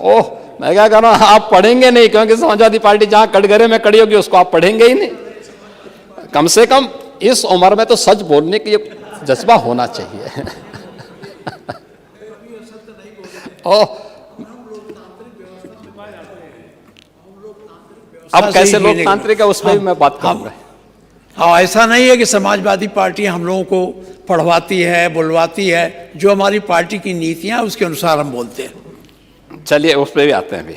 ओह, मैं क्या कह रहा हूं, आप पढ़ेंगे नहीं, क्योंकि समाजवादी पार्टी जहां कटघरे में खड़ी होगी उसको आप पढ़ेंगे ही नहीं। कम से कम इस उम्र में तो सच बोलने की जज्बा होना चाहिए। ओह, अब कैसे लोकतांत्रिक है उस पर भी मैं बात करूंगा। हाँ, ऐसा नहीं है कि समाजवादी पार्टी हम लोगों को पढ़वाती है, बुलवाती है। जो हमारी पार्टी की नीतियां उसके अनुसार हम बोलते हैं। चलिए उस पर भी आते हैं। अभी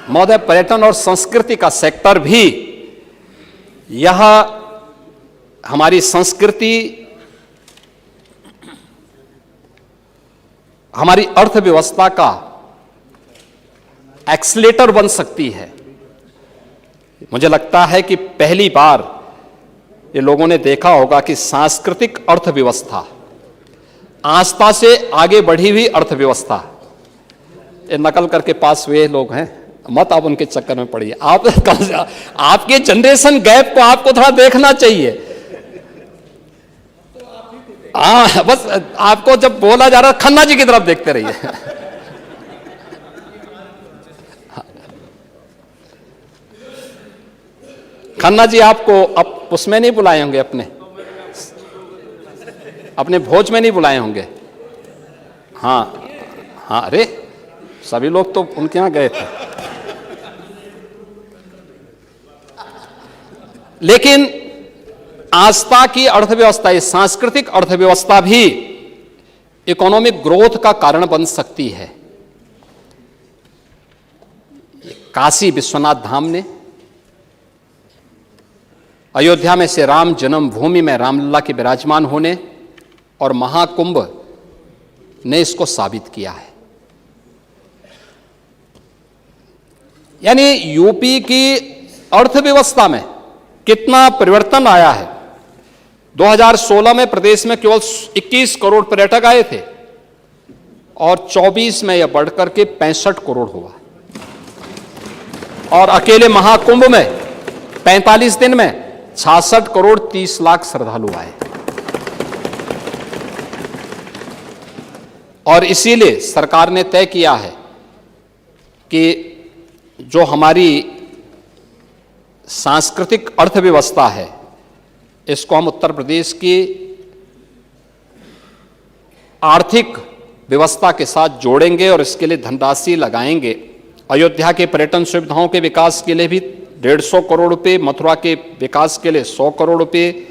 महोदय, पर्यटन और संस्कृति का सेक्टर भी, यह हमारी संस्कृति, हमारी अर्थव्यवस्था का एक्सीलेटर बन सकती है। मुझे लगता है कि पहली बार ये लोगों ने देखा होगा कि सांस्कृतिक अर्थव्यवस्था, आस्था से आगे बढ़ी हुई अर्थव्यवस्था, ये नकल करके पास हुए लोग हैं, मत आप उनके चक्कर में पड़िए। आप आपके जनरेशन गैप को आपको थोड़ा देखना चाहिए। बस आपको जब बोला जा रहा है खन्ना जी की तरफ देखते रहिए। खन्ना जी आपको अब उसमें नहीं बुलाए होंगे, अपने भोज में नहीं बुलाए होंगे। हाँ हाँ, अरे सभी लोग तो उनके यहां गए थे। लेकिन आस्था की अर्थव्यवस्था, ये सांस्कृतिक अर्थव्यवस्था भी इकोनॉमिक ग्रोथ का कारण बन सकती है। काशी विश्वनाथ धाम ने, अयोध्या में से राम जन्मभूमि में रामलला के विराजमान होने और महाकुंभ ने इसको साबित किया है। यानी यूपी की अर्थव्यवस्था में कितना परिवर्तन आया है। 2016 में प्रदेश में केवल 21 करोड़ पर्यटक आए थे और 24 में यह बढ़कर के 65 करोड़ हुआ। और अकेले महाकुंभ में 45 दिन में 66 करोड़ 30 लाख श्रद्धालु आए। और इसीलिए सरकार ने तय किया है कि जो हमारी सांस्कृतिक अर्थव्यवस्था है, इसको हम उत्तर प्रदेश की आर्थिक व्यवस्था के साथ जोड़ेंगे और इसके लिए धनराशि लगाएंगे। अयोध्या के पर्यटन सुविधाओं के विकास के लिए भी 150 करोड़ रुपए, मथुरा के विकास के लिए 100 करोड़ रुपए,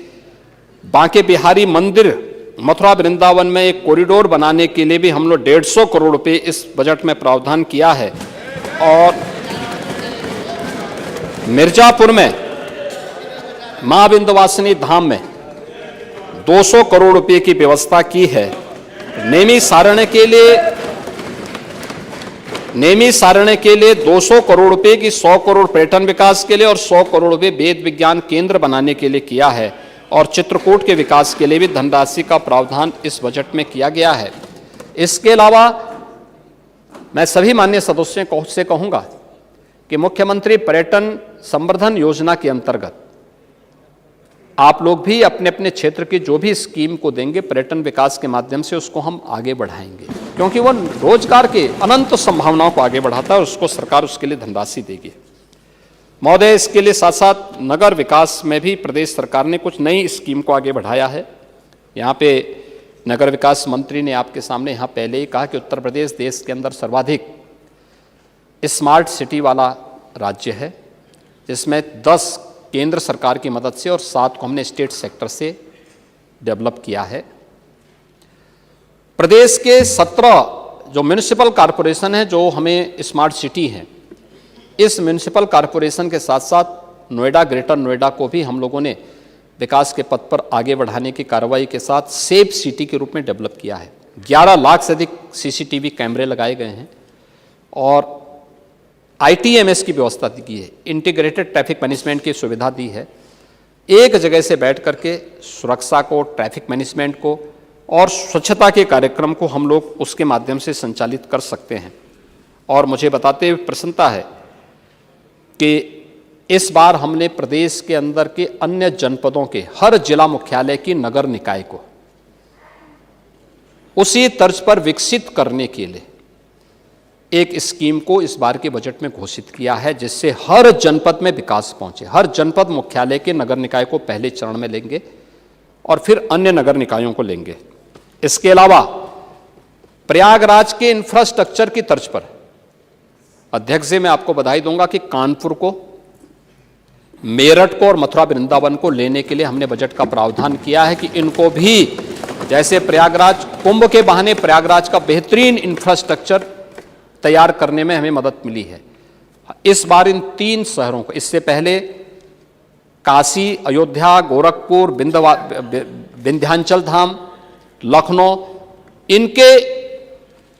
बांके बिहारी मंदिर मथुरा वृंदावन में एक कॉरिडोर बनाने के लिए भी हम लोग 150 करोड़ रुपए इस बजट में प्रावधान किया है। और मिर्जापुर में मां विंध्यवासिनी धाम में 200 करोड़ रुपए की व्यवस्था की है। नेमी सारण्य के लिए 200 करोड़ रुपए की 100 करोड़ पर्यटन विकास के लिए और 100 करोड़ रुपए वेद विज्ञान केंद्र बनाने के लिए किया है। और चित्रकूट के विकास के लिए भी धनराशि का प्रावधान इस बजट में किया गया है। इसके अलावा मैं सभी माननीय सदस्यों से कहूंगा कि मुख्यमंत्री पर्यटन संवर्धन योजना के अंतर्गत आप लोग भी अपने अपने क्षेत्र की जो भी स्कीम को देंगे पर्यटन विकास के माध्यम से, उसको हम आगे बढ़ाएंगे, क्योंकि वो रोजगार के अनंत संभावनाओं को आगे बढ़ाता है और उसको सरकार उसके लिए धनराशि देगी। महोदय, इसके लिए साथ साथ नगर विकास में भी प्रदेश सरकार ने कुछ नई स्कीम को आगे बढ़ाया है। यहाँ पे नगर विकास मंत्री ने आपके सामने यहाँ पहले ही कहा कि उत्तर प्रदेश देश के अंदर सर्वाधिक स्मार्ट सिटी वाला राज्य है, जिसमें 10 केंद्र सरकार की मदद से और 7 को हमने स्टेट सेक्टर से डेवलप किया है। प्रदेश के 17 जो म्यूनिसिपल कॉरपोरेशन है जो हमें स्मार्ट सिटी हैं, इस म्यूनिसिपल कॉरपोरेशन के साथ साथ नोएडा, ग्रेटर नोएडा को भी हम लोगों ने विकास के पथ पर आगे बढ़ाने की कार्रवाई के साथ सेफ सिटी के रूप में डेवलप किया है। 11 लाख से अधिक सीसीटीवी कैमरे लगाए गए हैं और ITMS की व्यवस्था की है, इंटीग्रेटेड ट्रैफिक मैनेजमेंट की सुविधा दी है। एक जगह से बैठ करके सुरक्षा को, ट्रैफिक मैनेजमेंट को और स्वच्छता के कार्यक्रम को हम लोग उसके माध्यम से संचालित कर सकते हैं। और मुझे बताते हुए प्रसन्नता है कि इस बार हमने प्रदेश के अंदर के अन्य जनपदों के हर जिला मुख्यालय की नगर निकाय को उसी तर्ज पर विकसित करने के लिए एक स्कीम को इस बार के बजट में घोषित किया है, जिससे हर जनपद में विकास पहुंचे। हर जनपद मुख्यालय के नगर निकाय को पहले चरण में लेंगे और फिर अन्य नगर निकायों को लेंगे। इसके अलावा प्रयागराज के इंफ्रास्ट्रक्चर की तर्ज पर अध्यक्ष जी, मैं आपको बधाई दूंगा कि कानपुर को, मेरठ को और मथुरा वृंदावन को लेने के लिए हमने बजट का प्रावधान किया है कि इनको भी, जैसे प्रयागराज कुंभ के बहाने प्रयागराज का बेहतरीन इंफ्रास्ट्रक्चर तैयार करने में हमें मदद मिली है। इस बार इन 3 शहरों को, इससे पहले काशी, अयोध्या, गोरखपुर, विंध्याचल धाम, लखनऊ, इनके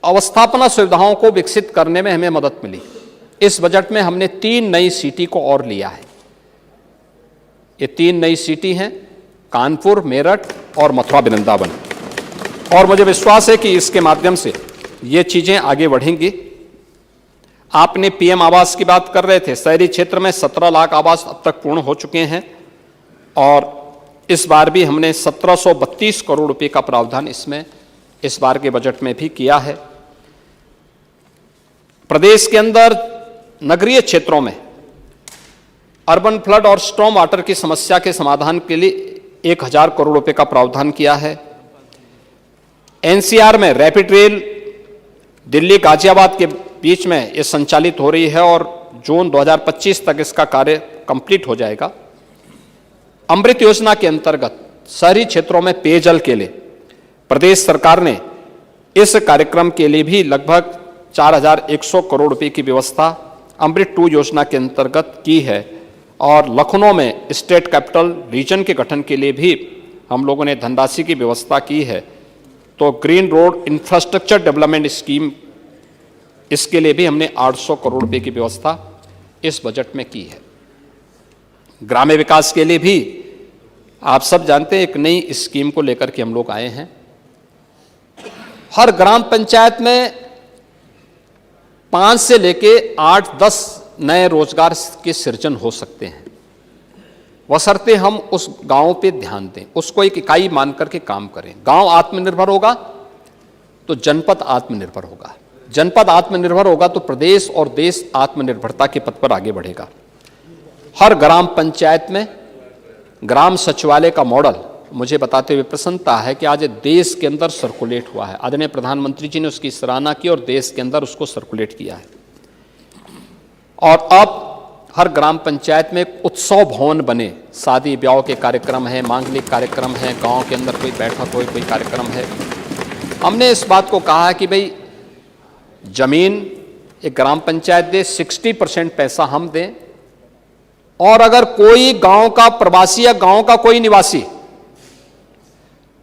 अवस्थापना सुविधाओं को विकसित करने में हमें मदद मिली। इस बजट में हमने 3 नई सिटी को और लिया है। ये 3 नई सिटी हैं, कानपुर, मेरठ और मथुरा वृंदावन। और मुझे विश्वास है कि इसके माध्यम से ये चीजें आगे बढ़ेंगी। आपने पीएम आवास की बात कर रहे थे। शहरी क्षेत्र में 17 लाख आवास अब तक पूर्ण हो चुके हैं और इस बार भी हमने 1732 करोड़ रुपए का प्रावधान इसमें इस बार के बजट में भी किया है। प्रदेश के अंदर नगरीय क्षेत्रों में अर्बन फ्लड और स्टॉर्म वाटर की समस्या के समाधान के लिए 1000 करोड़ रुपए का प्रावधान किया है। एनसीआर में रैपिड रेल दिल्ली गाजियाबाद के बीच में ये संचालित हो रही है और जून 2025 तक इसका कार्य कंप्लीट हो जाएगा। अमृत योजना के अंतर्गत शहरी क्षेत्रों में पेयजल के लिए प्रदेश सरकार ने इस कार्यक्रम के लिए भी लगभग 4100 करोड़ रुपए की व्यवस्था अमृत 2 योजना के अंतर्गत की है। और लखनऊ में स्टेट कैपिटल रीजन के गठन के लिए भी हम लोगों ने धनराशि की व्यवस्था की है। तो green road infrastructure development scheme, इसके लिए भी हमने 800 करोड़ रुपए की व्यवस्था इस बजट में की है। ग्राम्य विकास के लिए भी आप सब जानते हैं एक नई स्कीम को लेकर के हम लोग आए हैं। हर ग्राम पंचायत में 5 से लेके 8-10 नए रोजगार के सृजन हो सकते हैं, बशर्ते हम उस गांव पे ध्यान दें, उसको एक इकाई मान करके काम करें। गांव आत्मनिर्भर होगा तो जनपद आत्मनिर्भर होगा, जनपद आत्मनिर्भर होगा तो प्रदेश और देश आत्मनिर्भरता के पथ पर आगे बढ़ेगा। हर ग्राम पंचायत में ग्राम सचिवालय का मॉडल मुझे बताते हुए प्रसन्नता है कि आज देश के अंदर सर्कुलेट हुआ है। आदरणीय प्रधानमंत्री जी ने उसकी सराहना की और देश के अंदर उसको सर्कुलेट किया है। और अब हर ग्राम पंचायत में एक उत्सव भवन बने, शादी ब्याह के कार्यक्रम है, मांगलिक कार्यक्रम है, गांव के अंदर कोई बैठक हो, कोई कार्यक्रम है। हमने इस बात को कहा है कि भाई जमीन एक ग्राम पंचायत दे, 60% पैसा हम दें, और अगर कोई गांव का प्रवासी या गांव का कोई निवासी